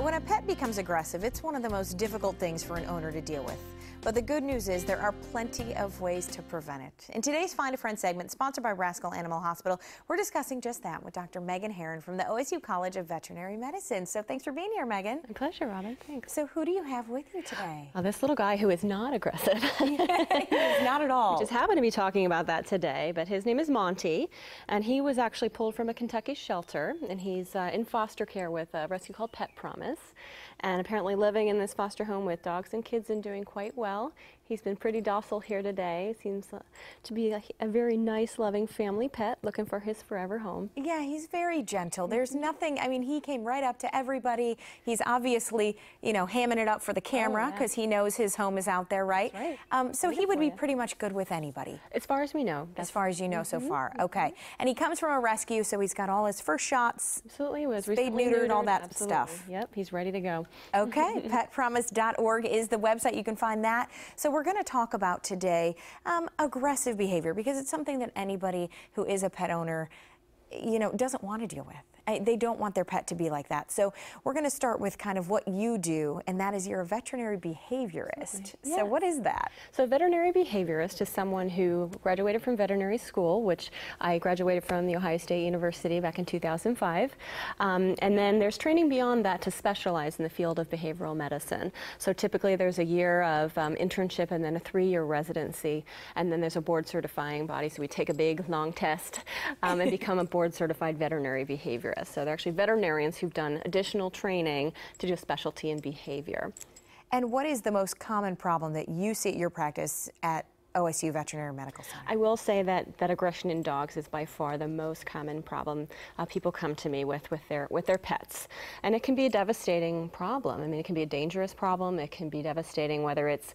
When a pet becomes aggressive, it's one of the most difficult things for an owner to deal with. But the good news is there are plenty of ways to prevent it. In today's Find a Friend segment, sponsored by Rascal Animal Hospital, we're discussing just that with Dr. Megan Herron from the OSU College of Veterinary Medicine. So thanks for being here, Megan. My pleasure, Robin. Thanks. So who do you have with you today? This little guy who is not aggressive. He is not at all. We just happened to be talking about that today, but his name is Monty, and he was actually pulled from a Kentucky shelter, and he's in foster care with a rescue called Pet Promise, and apparently living in this foster home with dogs and kids and doing quite well. He's been pretty docile here today. Seems to be a very nice, loving family pet looking for his forever home. Yeah, he's very gentle. There's nothing, I mean, he came right up to everybody. He's obviously, you know, hamming it up for the camera because he knows his home is out there, right? That's right. So he would be pretty much good with anybody. As far as we know. As far as you know so far. Okay. And he comes from a rescue, so he's got all his first shots. Absolutely. Was spayed, neutered, all that stuff. Yep, he's ready to go. Okay. Petpromise.org is the website. You can find that. So we're going to talk about today aggressive behavior, because it's something that anybody who is a pet owner, you know, doesn't want to deal with. They don't want their pet to be like that. So we're going to start with kind of what you do, and that is you're a veterinary behaviorist. Yeah. So what is that? So a veterinary behaviorist is someone who graduated from veterinary school, which I graduated from the Ohio State University back in 2005. And then there's training beyond that to specialize in the field of behavioral medicine. So typically there's a year of internship and then a 3-year residency, and then there's a board certifying body. So we take a big, long test and become a board certified veterinary behaviorist. So they're actually veterinarians who've done additional training to do a specialty in behavior. And what is the most common problem that you see at your practice at OSU Veterinary Medical Center? I will say that aggression in dogs is by far the most common problem people come to me with their pets. And it can be a devastating problem. I mean, it can be a dangerous problem. It can be devastating whether it's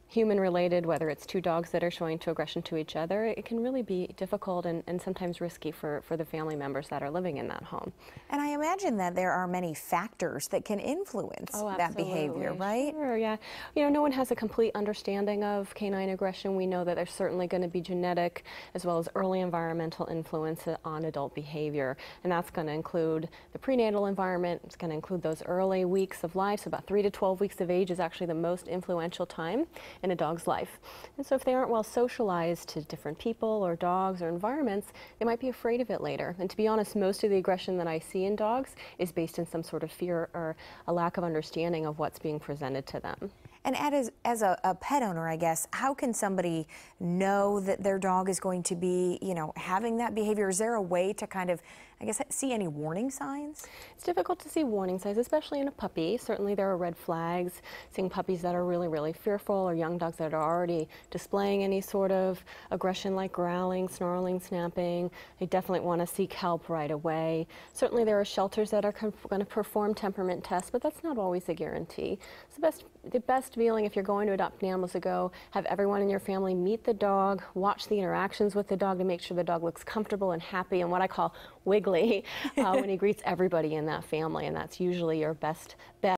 human-related, whether it's two dogs that are showing to aggression to each other. It can really be difficult and sometimes risky for the family members that are living in that home. And I imagine that there are many factors that can influence that behavior, right? Sure, yeah. You know, no one has a complete understanding of canine aggression. We know that there's certainly going to be genetic as well as early environmental influence on adult behavior. And that's going to include the prenatal environment. It's going to include those early weeks of life. So about 3 to 12 weeks of age is actually the most influential time in a dog's life. And so if they aren't well socialized to different people or dogs or environments, they might be afraid of it later. And to be honest, most of the aggression that I see in dogs is based in some sort of fear or a lack of understanding of what's being presented to them. And as a pet owner, I guess, how can somebody know that their dog is going to be, you know, having that behavior? Is there a way to kind of, I guess, see any warning signs? It's difficult to see warning signs, especially in a puppy. Certainly there are red flags, seeing puppies that are really, really fearful, or young dogs that are already displaying any sort of aggression like growling, snarling, snapping. They definitely want to seek help right away. Certainly there are shelters that are going to perform temperament tests, but that's not always a guarantee. So the best feeling if you're going to adopt an animal is to go have everyone in your family meet the dog, watch the interactions with the dog to make sure the dog looks comfortable and happy and what I call wiggly when he greets everybody in that family, and that's usually your best bet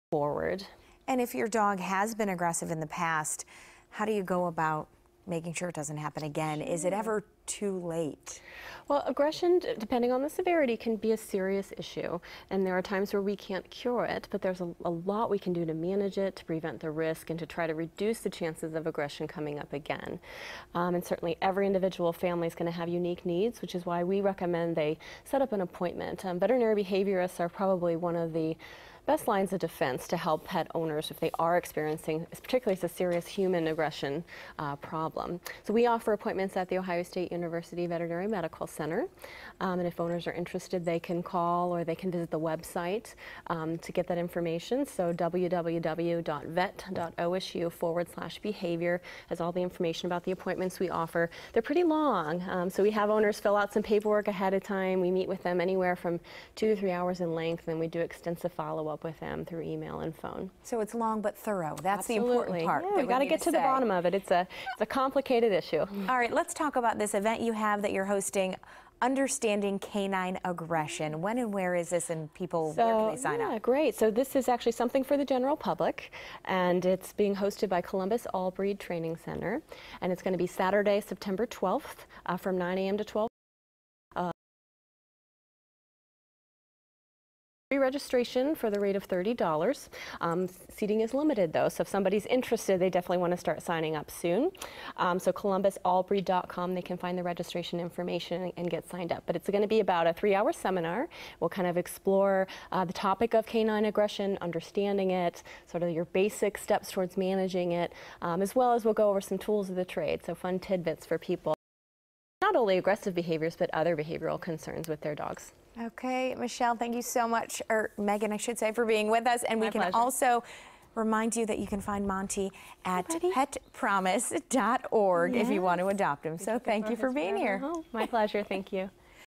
forward. And if your dog has been aggressive in the past, how do you go about making sure it doesn't happen again? Is it ever too late? Well, aggression, depending on the severity, can be a serious issue, and there are times where we can't cure it, but there's a lot we can do to manage it, to prevent the risk, and to try to reduce the chances of aggression coming up again. And certainly every individual family is going to have unique needs, which is why we recommend they set up an appointment. Veterinary behaviorists are probably one of the best lines of defense to help pet owners if they are experiencing, particularly a serious human aggression problem. So we offer appointments at the Ohio State University Veterinary Medical Center, and if owners are interested, they can call or they can visit the website to get that information. So www.vet.osu/behavior has all the information about the appointments we offer. They're pretty long, so we have owners fill out some paperwork ahead of time. We meet with them anywhere from 2 to 3 hours in length, and we do extensive follow-up with them through email and phone. So it's long but thorough. That's Absolutely. the important part. Yeah, we got to get to the bottom of it. It's a complicated issue. All right, let's talk about this event you have that you're hosting, Understanding Canine Aggression. When and where is this, and people, where can they sign up? Yeah, great. So this is actually something for the general public, and it's being hosted by Columbus All Breed Training Center, and it's going to be Saturday, September 12th from 9 a.m. to 12. Registration for the rate of $30. Seating is limited though, so if somebody's interested, they definitely want to start signing up soon. So ColumbusAllbreed.com, they can find the registration information and get signed up. But it's going to be about a 3-hour seminar. We'll kind of explore the topic of canine aggression, understanding it, sort of your basic steps towards managing it, as well as we'll go over some tools of the trade, so fun tidbits for people. Not only aggressive behaviors, but other behavioral concerns with their dogs. Okay, Michelle, thank you so much, or Megan, I should say, for being with us. And we can also remind you that you can find Monty at petpromise.org if you want to adopt him. So thank you for being here. My pleasure. Thank you.